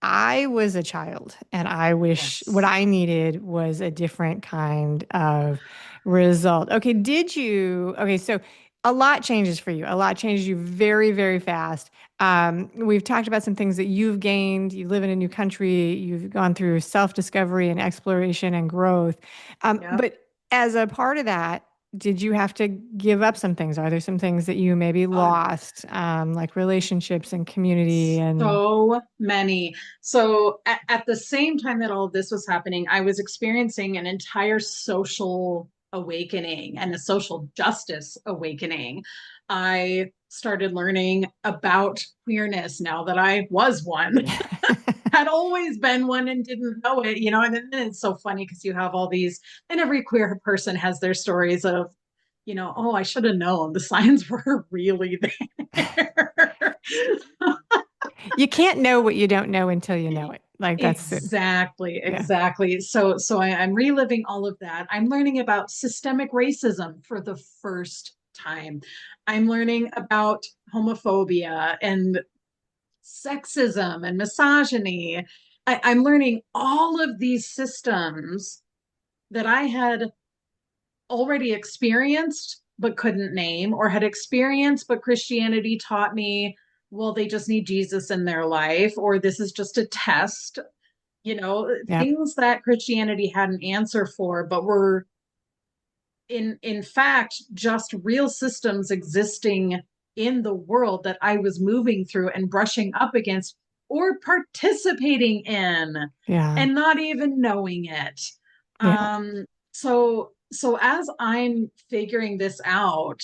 I was a child and I wish what yes. I needed was a different kind of result. Okay, so a lot changes for you. A lot changes you very, very fast. We've talked about some things that you've gained. You live in a new country. You've gone through self-discovery and exploration and growth. Yep. But as a part of that, did you have to give up some things? Are there some things that you maybe Uh, lost, like relationships and community and so many. So at the same time that all of this was happening, I was experiencing an entire social awakening and a social justice awakening. I started learning about queerness now that I was one. Had always been one and didn't know it, and then it's so funny because you have all these, and every queer person has their stories of, oh, I should have known the signs were really there. you can't know what you don't know until you know it. Like that's it. Exactly, Yeah. exactly. So I'm reliving all of that. I'm learning about systemic racism for the first time. I'm learning about homophobia and sexism and misogyny. I'm learning all of these systems that I had already experienced but couldn't name, or had experienced but Christianity taught me, well, they just need Jesus in their life, or this is just a test, Yep. things that Christianity had an answer for, but were in fact just real systems existing in the world that I was moving through and brushing up against or participating in Yeah. and not even knowing it. Yeah. So as I'm figuring this out,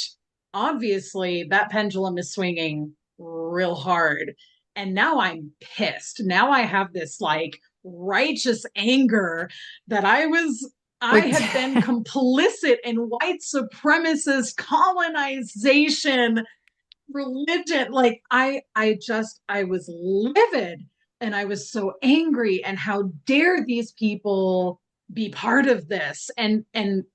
obviously that pendulum is swinging real hard. And now I'm pissed. Now I have this like righteous anger that I Which had been complicit in white supremacist colonization religion. Like I was livid and I was so angry, and how dare these people be part of this, and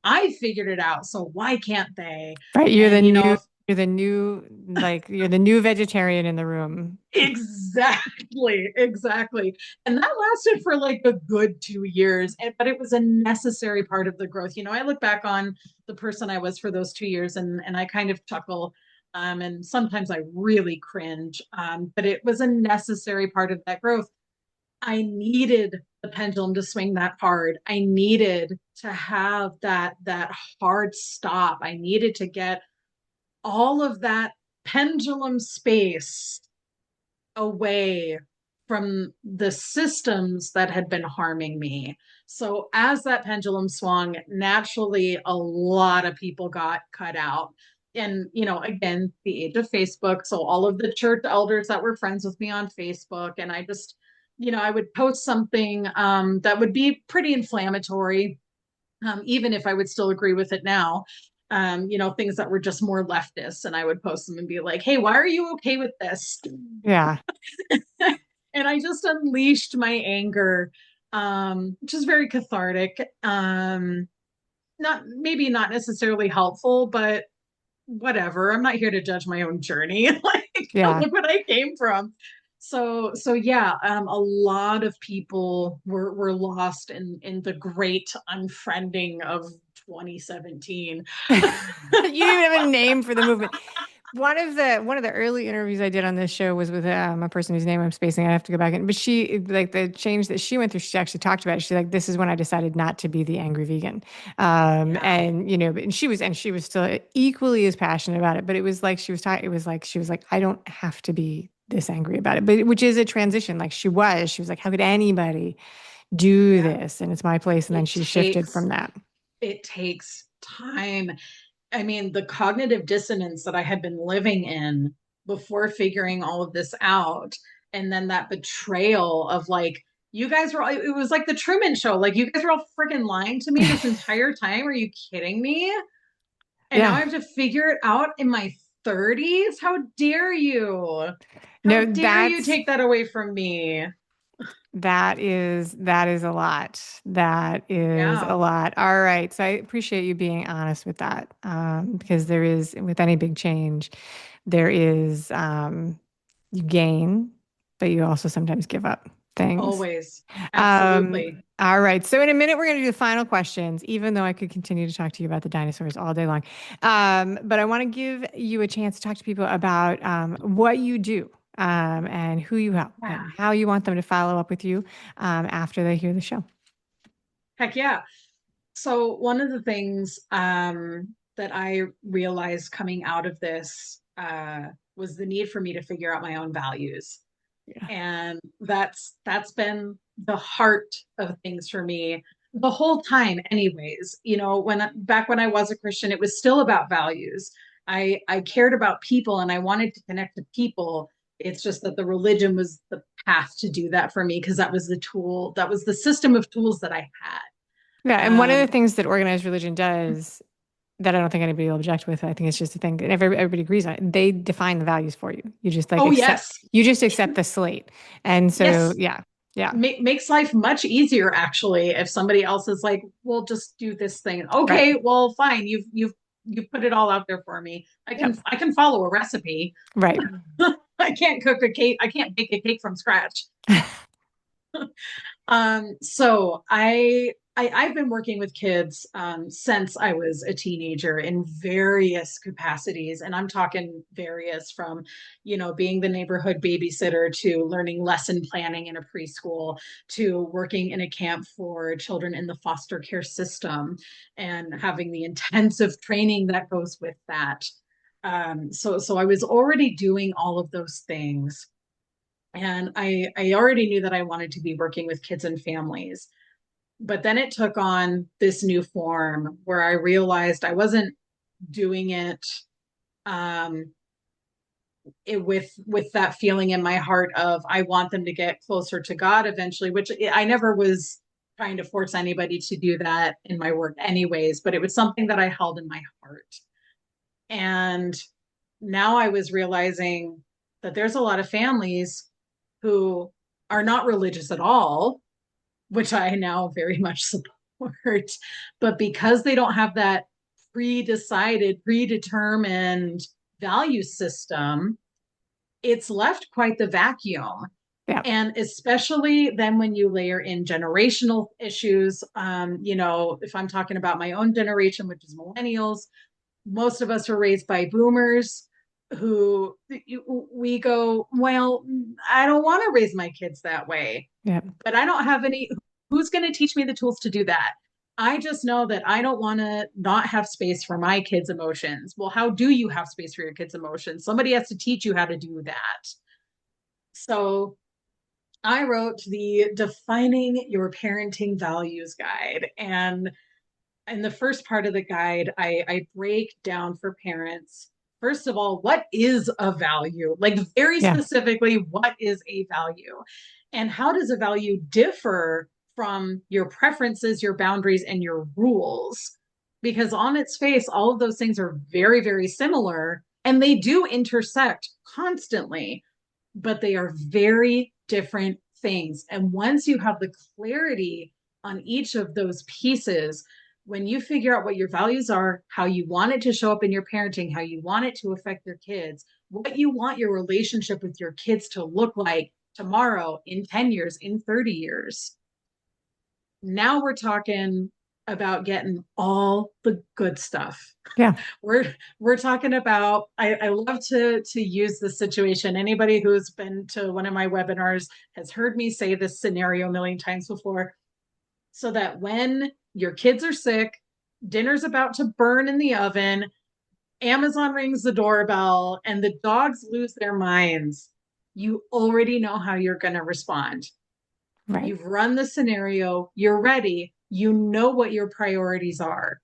I figured it out, so why can't they? right, And you're the new vegetarian in the room. exactly. And that lasted for like a good 2 years, but it was a necessary part of the growth. I look back on the person I was for those 2 years, and I kind of chuckle. And sometimes I really cringe. But it was a necessary part of that growth. I needed the pendulum to swing that hard. I needed to have that hard stop. I needed to get all of that pendulum space away from the systems that had been harming me. So as that pendulum swung, naturally a lot of people got cut out. And again, the age of Facebook, so all of the church elders that were friends with me on Facebook, and I just, I would post something that would be pretty inflammatory, even if I would still agree with it now. Things that were just more leftist, and I would post them and be like, "Hey, why are you okay with this?" Yeah. And I just unleashed my anger, which is very cathartic. Not maybe not necessarily helpful, but whatever. I'm not here to judge my own journey. Like, Yeah. look what I came from. So yeah, a lot of people were lost in the great unfriending of 2017. You didn't even have a name for the movement. One of the early interviews I did on this show was with a person whose name I'm spacing. I have to go back in, but she like the change that she went through. She actually talked about it. She's like, "This is when I decided not to be the angry vegan," Yeah, and and she was still equally as passionate about it. But it was like she was talking. It was like she was like, "I don't have to be this angry about it," but which is a transition. Like she was like, "How could anybody do yeah. this?" And it's my place. And then It she shifted takes from that. it takes time. I mean, the cognitive dissonance that I had been living in before figuring all of this out, and then that betrayal of like, you guys were, it was like the Truman Show. Like, you guys were all freaking lying to me this entire time. Are you kidding me? And now Yeah. I have to figure it out in my 30s. How dare you? How No, dare you that's take that away from me? that is a lot. That is a Yeah, lot. All right. So I appreciate you being honest with that, because there is, with any big change, there is, you gain, but you also sometimes give up things. always. Um, Absolutely. All right. So in a minute, we're going to do the final questions, even though I could continue to talk to you about the dinosaurs all day long. But I want to give you a chance to talk to people about what you do and who you help Yeah. and how you want them to follow up with you after they hear the show. Heck yeah. So one of the things that I realized coming out of this was the need for me to figure out my own values. Yeah. And that's been the heart of things for me the whole time anyways. Back when I was a Christian, it was still about values. I cared about people and I wanted to connect to people. It's just that the religion was the path to do that for me because that was the tool, that was the system of tools that I Yeah. had. And one of the things that organized religion does that I don't think anybody will object with, I think it's just a thing that everybody agrees on. They define the values for you. You just like Oh accept, yes. you just accept the slate. And so, Yes, yeah. Yeah. makes life much easier actually if somebody else is like, well, just do this thing. Right. Okay, well fine, you've put it all out there for me. i Yep. can i can follow a recipe. Right. I can't cook a cake, I can't bake a cake from scratch. So I've been working with kids since I was a teenager in various capacities, and I'm talking various from, being the neighborhood babysitter to learning lesson planning in a preschool to working in a camp for children in the foster care system and having the intensive training that goes with that. So I was already doing all of those things. And I already knew that I wanted to be working with kids and families. But then it took on this new form where I realized I wasn't doing um, it with that feeling in my heart of I want them to get closer to God eventually, which I never was trying to force anybody to do that in my work anyways, but it was something that I held in my heart. And now I was realizing that there's a lot of families who are not religious at all, which I now very much support. But because they don't have that predetermined value system, it's left quite the vacuum. Yeah. And especially then when you layer in generational issues, if I'm talking about my own generation, which is millennials, most of us were raised by boomers who we go, well, I don't want to raise my kids that way, Yeah. but I don't have any, who's going to teach me the tools to do that? I just know that I don't want to not have space for my kids' emotions. Well, how do you have space for your kids' emotions? Somebody has to teach you how to do that. So I wrote the Defining Your Parenting Values Guide. And in the first part of the guide, I break down for parents, first of all, what is a value? Like, very Yeah. specifically, what is a value? And how does a value differ from your preferences, your boundaries, and your rules? Because on its face, all of those things are very, very similar and they do intersect constantly, but they are very different things. And once you have the clarity on each of those pieces, when you figure out what your values are, how you want it to show up in your parenting, how you want it to affect your kids, what you want your relationship with your kids to look like tomorrow, in 10 years, in 30 years. Now we're talking about getting all the good stuff. Yeah. We're talking about, I love to use this situation. Anybody who's been to one of my webinars has heard me say this scenario a million times before. So that when your kids are sick, dinner's about to burn in the oven, Amazon rings the doorbell, and the dogs lose their minds, you already know how you're going to respond. Right. You've run the scenario, you're ready, you know what your priorities are.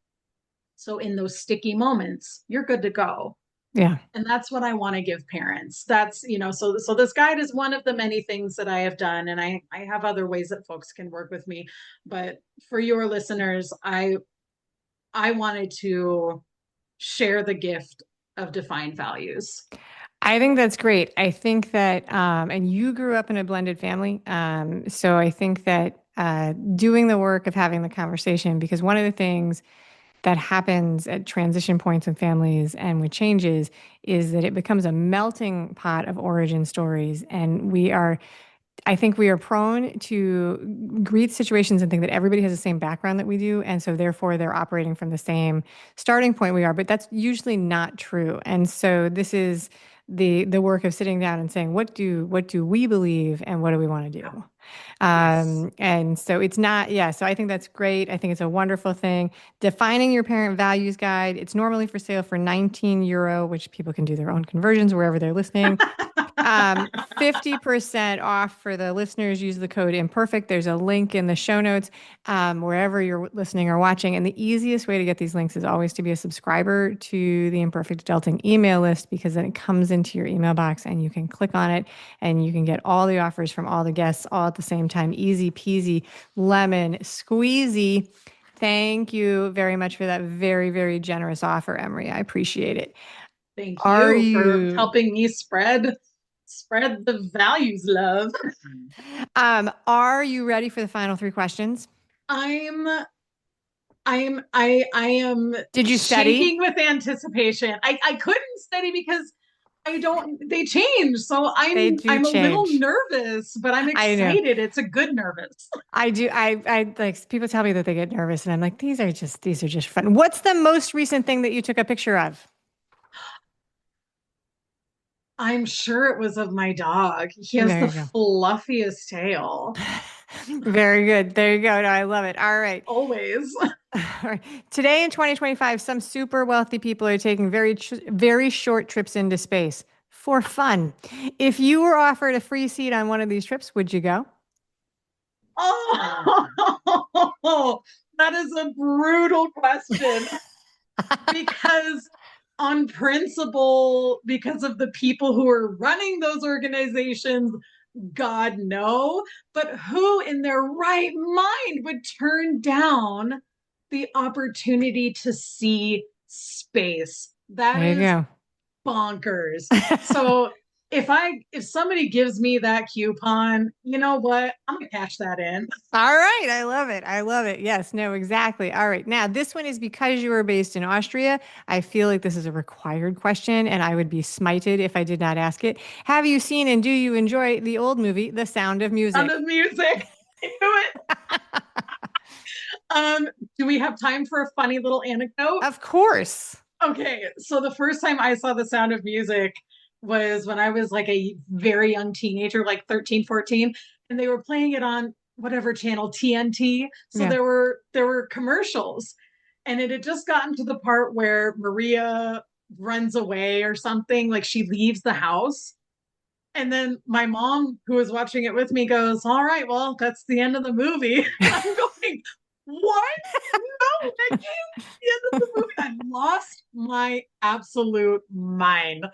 So in those sticky moments, you're good to go. Yeah. And that's what I want to give parents. That's, so this guide is one of the many things that I have done. And I have other ways that folks can work with me. But for your listeners, I wanted to share the gift of defined values. I think that's great. I think that, and you grew up in a blended family. So I think that doing the work of having the conversation, because one of the things that happens at transition points in families and with changes is that it becomes a melting pot of origin stories. And we are I think we are prone to read situations and think that everybody has the same background that we do. And so therefore they're operating from the same starting point we are, but that's usually not true. And so this is the work of sitting down and saying, what do we believe and what do we want to do? Yes. And so it's not, yeah, so I think that's great. I think it's a wonderful thing. Defining your parent values guide. It's normally for sale for €19, which people can do their own conversions wherever they're listening. 50% off for the listeners. Use the code imperfect. There's a link in the show notes, wherever you're listening or watching. And the easiest way to get these links is always to be a subscriber to the Imperfect Adulting email list, because then it comes into your email box and you can click on it and you can get all the offers from all the guests all at the same time. Easy peasy, lemon squeezy. Thank you very much for that very, very generous offer, Emry. I appreciate it. Thank Are you for you helping me spread the values love. are you ready for the final three questions? I'm I am Did you study? shaking with anticipation. I couldn't study because I don't they change. So They do I'm a little change. nervous, but I'm I know. excited. It's a good nervous. I do. I like people tell me that they get nervous, and I'm like, these are just fun. What's the most recent thing that you took a picture of? I'm sure it was of my dog. He has There the you go. fluffiest tail. Very good. There you go. No, I love it. All right. Always. All right. Today in 2025, some super wealthy people are taking very short trips into space for fun. If you were offered a free seat on one of these trips, would you go? Oh, that is a brutal question because, on principle, because of the people who are running those organizations, God, no. But who in their right mind would turn down the opportunity to see space? That There you is go. bonkers. So if somebody gives me that coupon, you know what? I'm gonna cash that in. All right. I love it. I love it. Yes, no, exactly. All right. Now, this one is because you were based in Austria. I feel like this is a required question, and I would be smited if I did not ask it. Have you seen and do you enjoy the old movie, The Sound of On Music? the music. I knew it. Um, do we have time for a funny little anecdote? Of course. Okay, so the first time I saw The Sound of Music was when I was like a very young teenager, like 13, 14, and they were playing it on whatever channel, TNT. So Yeah. there were commercials, and it had just gotten to the part where Maria runs away or something, like she leaves the house. And then my mom, who was watching it with me, goes, "All right, well, that's the end of the movie." And I'm going, "What? No, that can't be the end of the movie." I lost my absolute mind.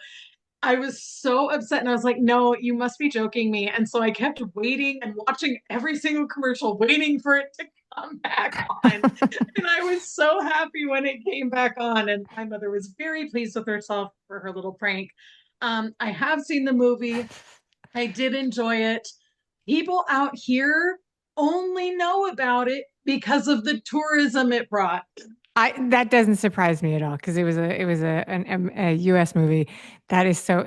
I was so upset, and I was like, "No, you must be joking me." And so I kept waiting and watching every single commercial, waiting for it to come back on. And I was so happy when it came back on. And my mother was very pleased with herself for her little prank. I have seen the movie. I did enjoy it. People out here only know about it because of the tourism it brought. I that doesn't surprise me at all because it was a US movie. That is so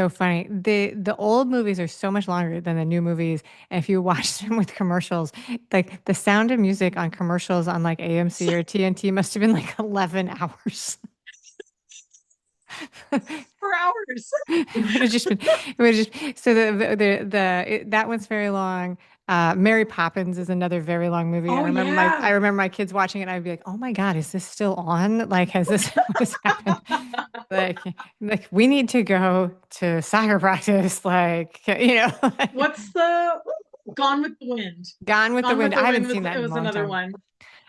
funny. The old movies are so much longer than the new movies. And if you watch them with commercials, like the Sound of Music on commercials on like AMC or TNT must have been like 11 hours. For hours. It would have just been, it would have just, so that one's very long. Mary Poppins is another very long movie. Oh I yeah. remember my kids watching it and I'd be like, oh my God, is this still on? Like, has this, what has happened? Like, like we need to go to soccer practice. Like, What's the Gone with the Wind? Gone with the Gone Wind. with I the haven't Wind seen was that it in a was long another time. one.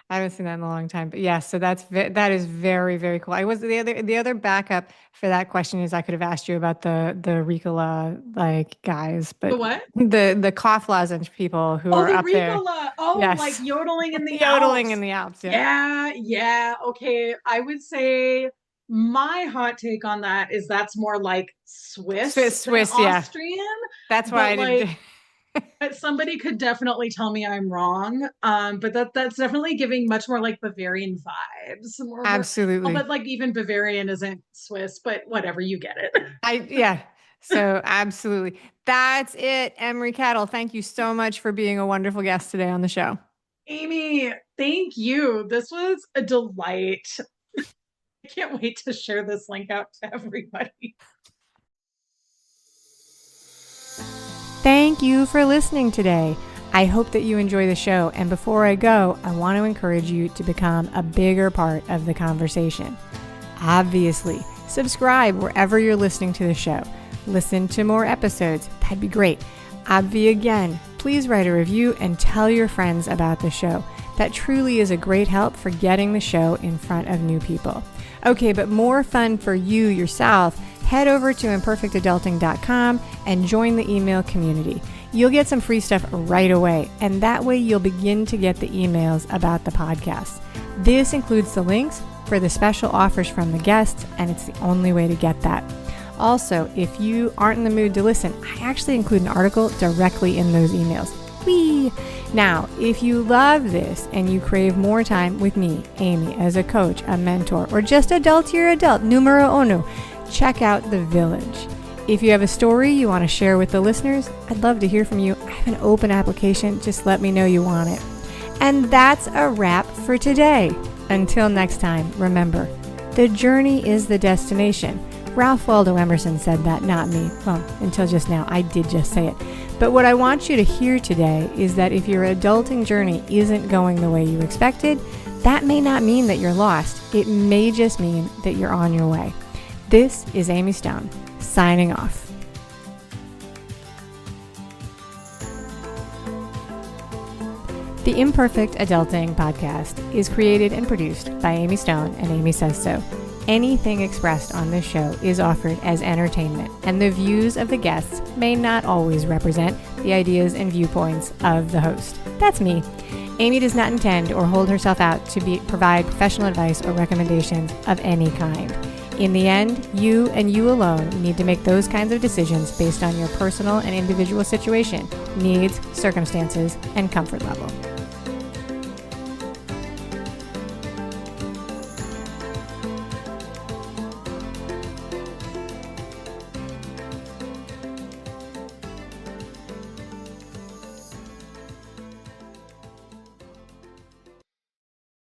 I haven't seen that in a long time, but yes, so that is very, very cool. I was the other backup for that question is I could have asked you about the Ricola like guys, The but what? the cough lozenge people who Oh, are the up there, Ricola. Oh, like yes, yodeling in the yodeling in Alps. the Alps, yeah, Yeah, yeah. Okay. I would say my hot take on that is that's more like Swiss than Swiss, yeah. Austrian, That's why but I didn't. like somebody could definitely tell me I'm wrong. But that's definitely giving much more like Bavarian vibes. More, oh, Absolutely, but like even Bavarian isn't Swiss, but whatever, you get it. yeah. So absolutely. That's it, Emry Kettle. Thank you so much for being a wonderful guest today on the show. Amy, thank you. This was a delight. I can't wait to share this link out to everybody. Thank you for listening today. I hope that you enjoy the show. And before I go, I want to encourage you to become a bigger part of the conversation. Obviously, subscribe wherever you're listening to the show. Listen to more episodes. That'd be great. Again, please write a review and tell your friends about the show. That truly is a great help for getting the show in front of new people. Okay, but more fun for you yourself, head over to imperfectadulting.com and join the email community. You'll get some free stuff right away, and that way you'll begin to get the emails about the podcast. This includes the links for the special offers from the guests, and it's the only way to get that. Also, if you aren't in the mood to listen, I actually include an article directly in those emails. Whee! Now, if you love this and you crave more time with me, Amy, as a coach, a mentor, or just adultier adult, numero uno, check out The Village. If you have a story you want to share with the listeners, I'd love to hear from you. I have an open application. Just let me know you want it. And that's a wrap for today. Until next time, remember, the journey is the destination. Ralph Waldo Emerson said that, not me. Well, until just now, I did just say it. But what I want you to hear today is that if your adulting journey isn't going the way you expected, that may not mean that you're lost. It may just mean that you're on your way. This is Amy Stone, signing off. The Imperfect Adulting podcast is created and produced by Amy Stone and Amy Says So. Anything expressed on this show is offered as entertainment, and the views of the guests may not always represent the ideas and viewpoints of the host. That's me. Amy does not intend or hold herself out to provide professional advice or recommendations of any kind. In the end, you and you alone need to make those kinds of decisions based on your personal and individual situation, needs, circumstances, and comfort level.